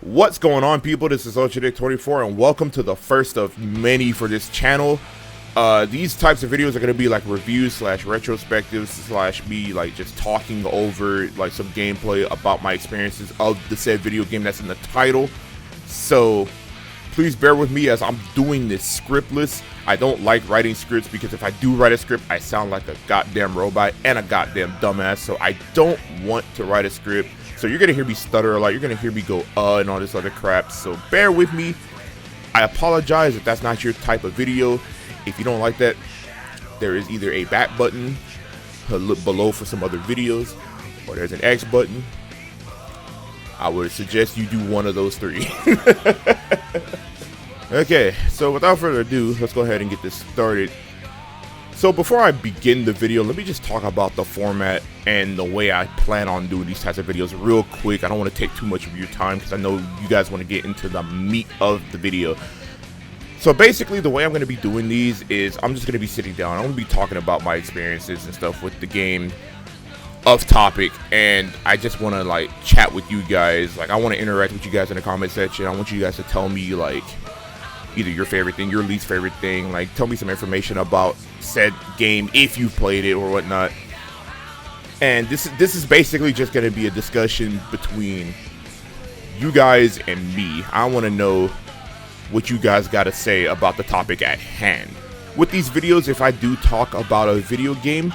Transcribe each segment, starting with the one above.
What's going on, people? This is Ultradick24 and welcome to the first of many for this channel. These types of videos are going to be like reviews slash retrospectives slash me like just talking over like some gameplay about my experiences of the said video game that's in the title. So please bear with me as I'm doing this scriptless. I don't like writing scripts because if I do write a script, I sound like a goddamn robot and a goddamn dumbass. So I don't want to write a script. So you're gonna hear me stutter a lot. You're gonna hear me go and all this other crap. So bear with me. I apologize if that's not your type of video. If you don't like that, there is either a back button below for some other videos, or there's an X button. I would suggest you do one of those three. Okay, so without further ado, let's go ahead and get this started. So before I begin the video, let me just talk about the format and the way I plan on doing these types of videos real quick. I don't want to take too much of your time because I know you guys want to get into the meat of the video. So basically the way I'm going to be doing these is I'm just going to be sitting down. I'm going to be talking about my experiences and stuff with the game off topic, and I just want to like chat with you guys. Like I want to interact with you guys in the comment section. I want you guys to tell me like either your favorite thing, your least favorite thing. Like tell me some information about said game if you've played it or whatnot. And this is basically just going to be a discussion between you guys and me. I want to know what you guys got to say about the topic at hand. With these videos, if I do talk about a video game,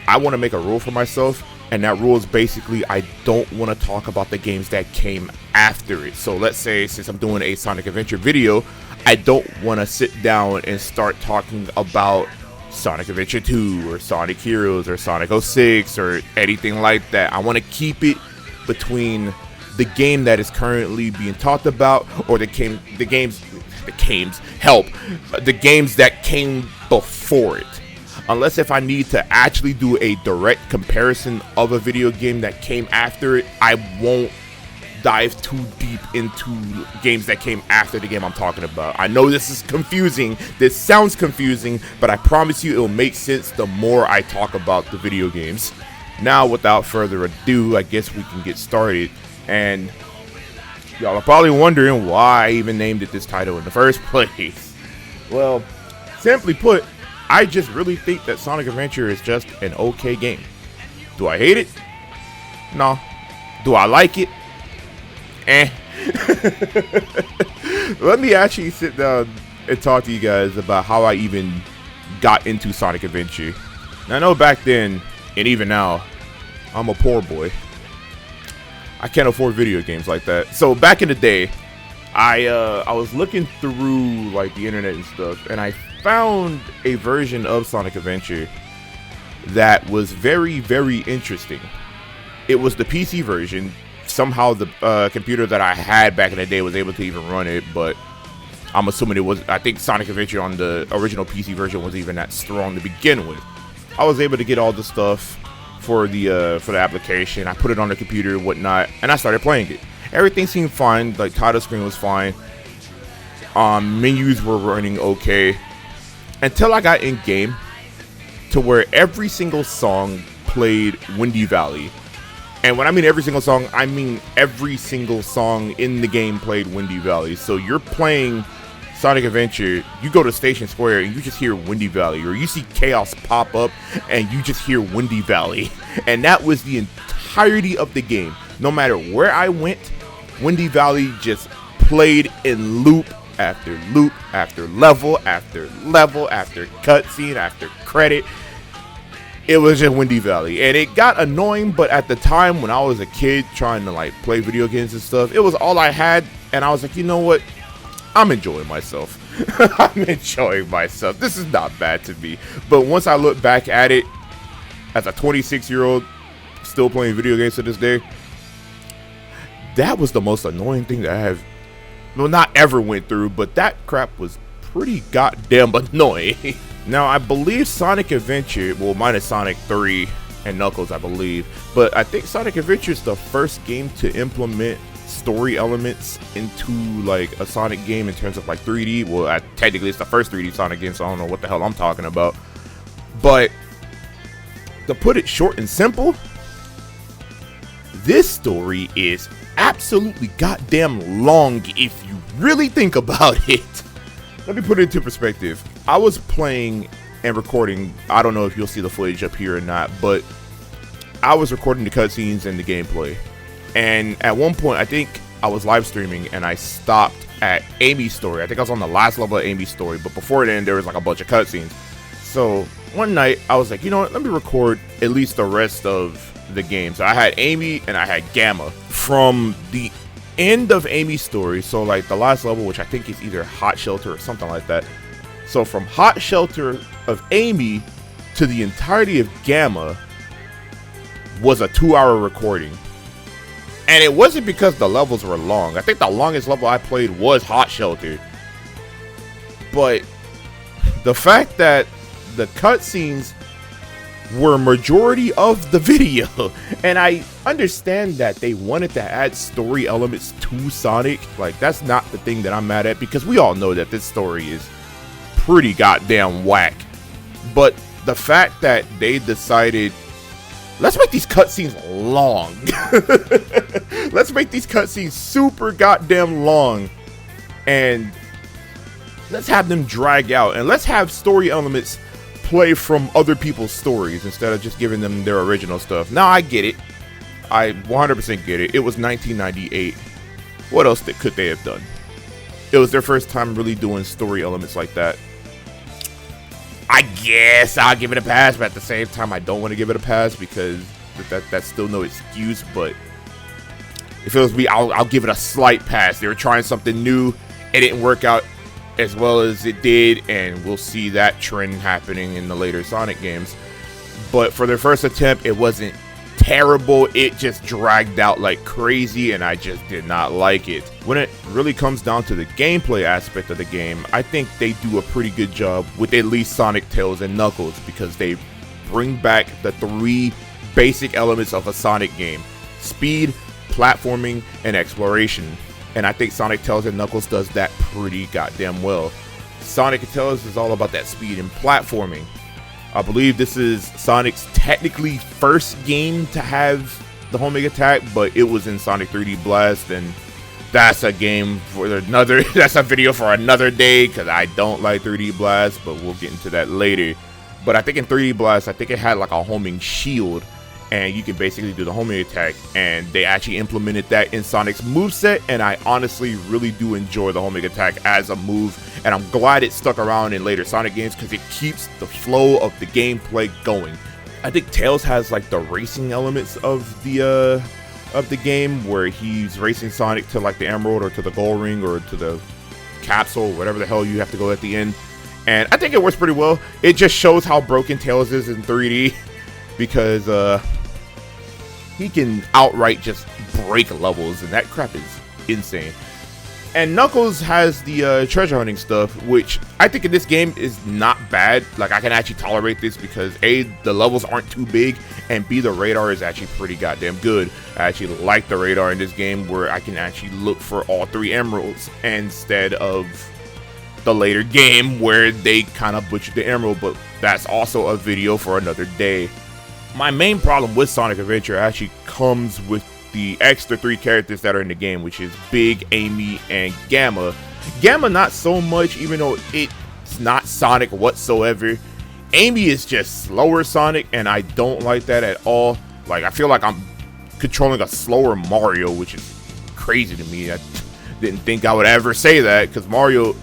I want to make a rule for myself, and that rule is basically I don't want to talk about the games that came after it. So let's say since I'm doing a Sonic Adventure video, I don't want to sit down and start talking about Sonic Adventure 2 or Sonic Heroes or Sonic 06 or anything like that. I want to keep it between the game that is currently being talked about or the games that came before it. Unless if I need to actually do a direct comparison of a video game that came after it, I won't dive too deep into games that came after the game I'm talking about. I know this is confusing. This sounds confusing, but I promise you it'll make sense the more I talk about the video games. Now, without further ado, I guess we can get started. And y'all are probably wondering why I even named it this title in the first place. Well, simply put, I just really think that Sonic Adventure is just an okay game. Do I hate it? No. Do I like it? Let me actually sit down and talk to you guys about how I even got into Sonic Adventure. Now, I know back then, and even now, I'm a poor boy. I can't afford video games like that. So back in the day, I was looking through like the internet and stuff, and I found a version of Sonic Adventure that was very, very interesting. It was the PC version. Somehow the computer that I had back in the day was able to even run it, but I'm assuming it was, I think Sonic Adventure on the original PC version was even that strong to begin with. I was able to get all the stuff for the application. I put it on the computer and whatnot, and I started playing it. Everything seemed fine, like title screen was fine. Menus were running okay. Until I got in game to where every single song played Windy Valley. And when I mean every single song, I mean every single song in the game played Windy Valley. So you're playing Sonic Adventure, you go to Station Square and you just hear Windy Valley, or you see Chaos pop up and you just hear Windy Valley. And that was the entirety of the game. No matter where I went, Windy Valley just played in loop after loop after level after level after cutscene after credit. It was just Windy Valley, and it got annoying, but at the time when I was a kid trying to like play video games and stuff, it was all I had, and I was like, you know what? I'm enjoying myself. I'm enjoying myself. This is not bad to me. But once I look back at it as a 26-year-old still playing video games to this day, that was the most annoying thing that I have, well, not ever went through, but that crap was pretty goddamn annoying. Now, I believe Sonic Adventure, well, minus Sonic 3 and Knuckles, I believe, but I think Sonic Adventure is the first game to implement story elements into like a Sonic game in terms of like 3D. Well, technically it's the first 3D Sonic game, so I don't know what the hell I'm talking about. But to put it short and simple, this story is absolutely goddamn long if you really think about it. Let me put it into perspective. I was playing and recording, I don't know if you'll see the footage up here or not, but I was recording the cutscenes and the gameplay. And at one point, I think I was live streaming and I stopped at Amy's story. I think I was on the last level of Amy's story, but before then, there was like a bunch of cutscenes. So one night, I was like, you know what, let me record at least the rest of the game. So I had Amy and I had Gamma. From the end of Amy's story, so like the last level, which I think is either Hot Shelter or something like that. So from Hot Shelter of Amy to the entirety of Gamma was a 2-hour recording. And it wasn't because the levels were long. I think the longest level I played was Hot Shelter. But the fact that the cutscenes were majority of the video, and I understand that they wanted to add story elements to Sonic. Like, that's not the thing that I'm mad at, because we all know that this story is pretty goddamn whack. But the fact that they decided, let's make these cutscenes long. Let's make these cutscenes super goddamn long, and let's have them drag out, and let's have story elements play from other people's stories instead of just giving them their original stuff. Now, I get it. I 100% get it. It was 1998. What else could they have done? It was their first time really doing story elements like that. I guess I'll give it a pass, but at the same time, I don't want to give it a pass because that's still no excuse. But if it was me, I'll give it a slight pass. They were trying something new. It didn't work out as well as it did, and we'll see that trend happening in the later Sonic games. But for their first attempt, it wasn't terrible. It just dragged out like crazy, and I just did not like it. When it really comes down to the gameplay aspect of the game, I think they do a pretty good job with at least Sonic, Tails, and Knuckles, because they bring back the 3 basic elements of a Sonic game: speed, platforming, and exploration. And I think Sonic, Tails, and Knuckles does that pretty goddamn well. Sonic and Tails is all about that speed and platforming. I believe this is Sonic's technically first game to have the homing attack, but it was in Sonic 3D Blast, and that's a game for another, that's a video for another day, because I don't like 3D Blast, but we'll get into that later. But I think in 3D Blast, I think it had like a homing shield, and you can basically do the homing attack, and they actually implemented that in Sonic's moveset, and I honestly really do enjoy the homing attack as a move, and I'm glad it stuck around in later Sonic games because it keeps the flow of the gameplay going. I think Tails has like the racing elements of the game, where he's racing Sonic to like the Emerald or to the Gold Ring or to the capsule, whatever the hell you have to go at the end, and I think it works pretty well. It just shows how broken Tails is in 3D, because he can outright just break levels, and that crap is insane. And Knuckles has the treasure hunting stuff, which I think in this game is not bad. Like, I can actually tolerate this because A, the levels aren't too big, and B, the radar is actually pretty goddamn good. I actually like the radar in this game, where I can actually look for all 3 emeralds instead of the later game where they kind of butchered the emerald, but that's also a video for another day. My main problem with Sonic Adventure actually comes with the extra 3 characters that are in the game, which is Big, Amy, and Gamma. Gamma not so much, even though it's not Sonic whatsoever. Amy is just slower Sonic, and I don't like that at all. Like, I feel like I'm controlling a slower Mario, which is crazy to me. I didn't think I would ever say that, because Mario,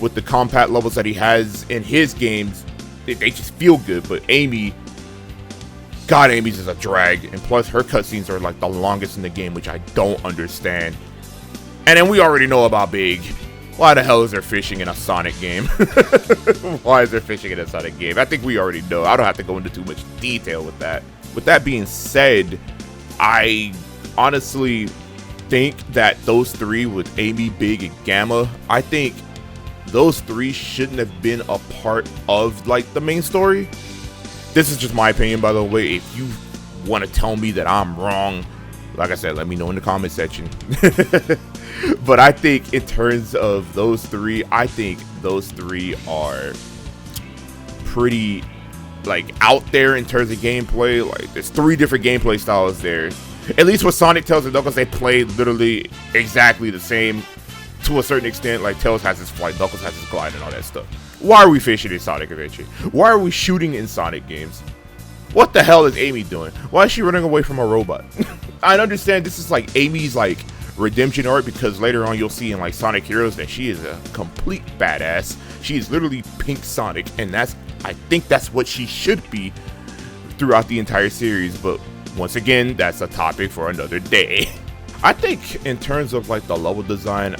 with the compact levels that he has in his games, they just feel good. But Amy, God, Amy's is a drag, and plus her cutscenes are like the longest in the game, which I don't understand. And then we already know about Big. Why the hell is there fishing in a Sonic game? Why is there fishing in a Sonic game? I think we already know. I don't have to go into too much detail with that. With that being said, I honestly think that those 3 with Amy, Big, and Gamma, I think those 3 shouldn't have been a part of like the main story. This is just my opinion, by the way. If you want to tell me that I'm wrong, like I said, let me know in the comment section. But I think in terms of those 3, I think those 3 are pretty like out there in terms of gameplay. Like, there's 3 different gameplay styles there. At least with Sonic, Tails, and Knuckles, they play literally exactly the same to a certain extent. Like, Tails has his flight, Knuckles has his glide, and all that stuff. Why are we fishing in Sonic Adventure? Why are we shooting in Sonic games? What the hell is Amy doing? Why is she running away from a robot? I understand this is like Amy's like redemption arc, because later on you'll see in like Sonic Heroes that she is a complete badass. She is literally Pink Sonic, and I think that's what she should be throughout the entire series. But once again, that's a topic for another day. I think in terms of like the level design,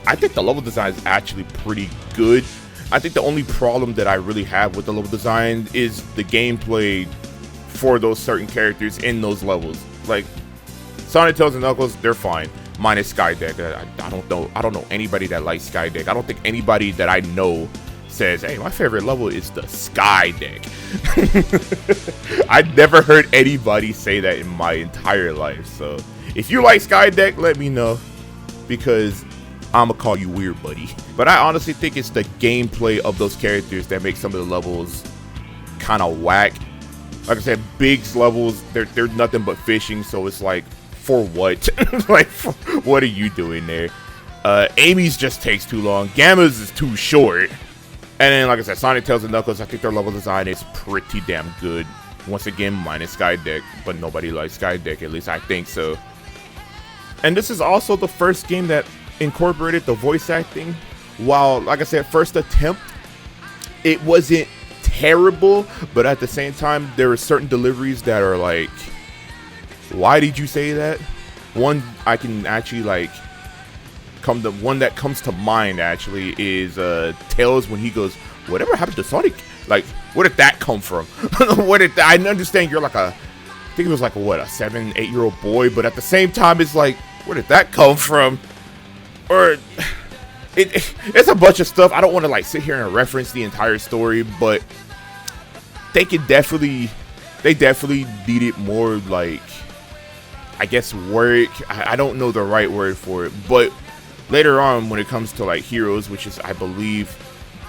I think the level design is actually pretty good. I think the only problem that I really have with the level design is the gameplay for those certain characters in those levels. Like Sonic, Tails, and Knuckles, they're fine. Minus Skydeck. I don't know anybody that likes Skydeck. I don't think anybody that I know says, hey, my favorite level is the Skydeck. I've never heard anybody say that in my entire life. So if you like Skydeck, let me know, because I'ma call you weird, buddy. But I honestly think it's the gameplay of those characters that makes some of the levels kind of whack. Like I said, Big's levels, they're nothing but fishing, so it's like, for what? Like, what are you doing there? Amy's just takes too long. Gamma's is too short. And then, like I said, Sonic, Tails, and Knuckles, I think their level design is pretty damn good. Once again, minus Skydeck, but nobody likes Skydeck, at least I think so. And this is also the first game that incorporated the voice acting. While, like I said, first attempt, it wasn't terrible, but at the same time, there are certain deliveries that are like, why did you say that? One I can actually like one that comes to mind actually is Tails when he goes, whatever happened to Sonic? Like, where did that come from? I understand you're like I think it was like what, a 7-8-year-old boy, but at the same time it's like, where did that come from? Or it's a bunch of stuff. I don't want to like sit here and reference the entire story, but they definitely needed more, like, I guess, work. I don't know the right word for it, but later on when it comes to like Heroes, which is I believe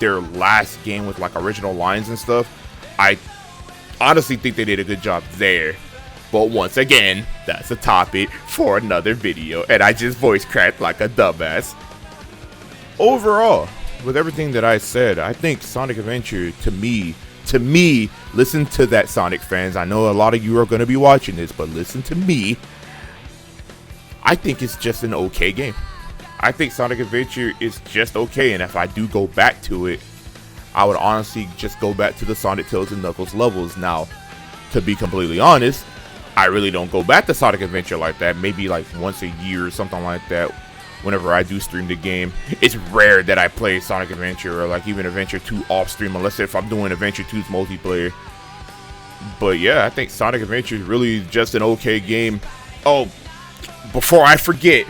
their last game with like original lines and stuff, I honestly think they did a good job there. But once again, that's a topic for another video, and I just voice cracked like a dumbass. Overall, with everything that I said, I think Sonic Adventure, to me, listen to that, Sonic fans. I know a lot of you are going to be watching this, but listen to me. I think it's just an okay game. I think Sonic Adventure is just okay, and if I do go back to it, I would honestly just go back to the Sonic, Tails, and Knuckles levels. Now, to be completely honest, I really don't go back to Sonic Adventure like that. Maybe like once a year or something like that. Whenever I do stream the game, it's rare that I play Sonic Adventure or like even Adventure 2 off stream, unless if I'm doing Adventure 2's multiplayer. But yeah, I think Sonic Adventure is really just an okay game. Oh, before I forget,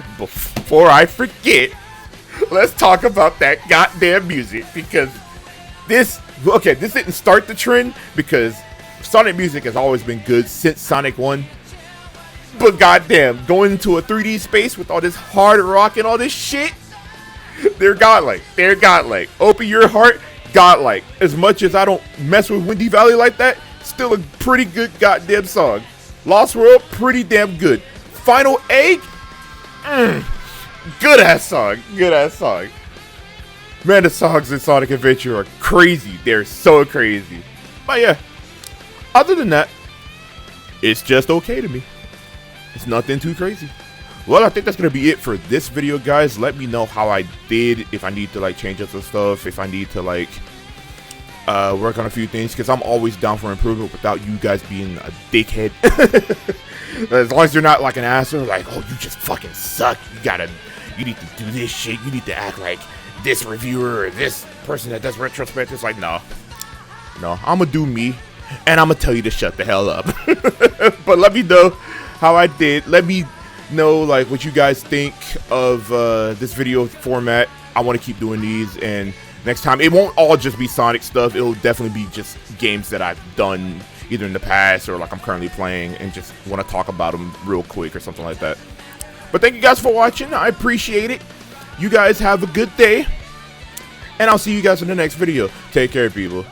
let's talk about that goddamn music, because this didn't start the trend, because Sonic music has always been good since Sonic 1. But goddamn, going into a 3D space with all this hard rock and all this shit, they're godlike. Open your heart, godlike. As much as I don't mess with Windy Valley like that, still a pretty good goddamn song. Lost World, pretty damn good. Final Egg, good ass song. Man, the songs in Sonic Adventure are crazy. They're so crazy. But yeah, other than that, it's just okay to me. It's nothing too crazy. Well, I think that's gonna be it for this video, guys. Let me know how I did, if I need to like change up some stuff, if I need to like work on a few things, because I'm always down for improvement without you guys being a dickhead. As long as you're not like an asshole, like, oh, you just fucking suck, you need to do this shit, you need to act like this reviewer or this person that does retrospectives. Like, no, I'm gonna do me, and I'm gonna tell you to shut the hell up. But let me know how I did. Let me know like what you guys think of this video format. I want to keep doing these, and next time it won't all just be Sonic stuff. It'll definitely be just games that I've done either in the past or like I'm currently playing, and just want to talk about them real quick or something like that. But thank you guys for watching. I appreciate it. You guys have a good day, and I'll see you guys in the next video. Take care, people.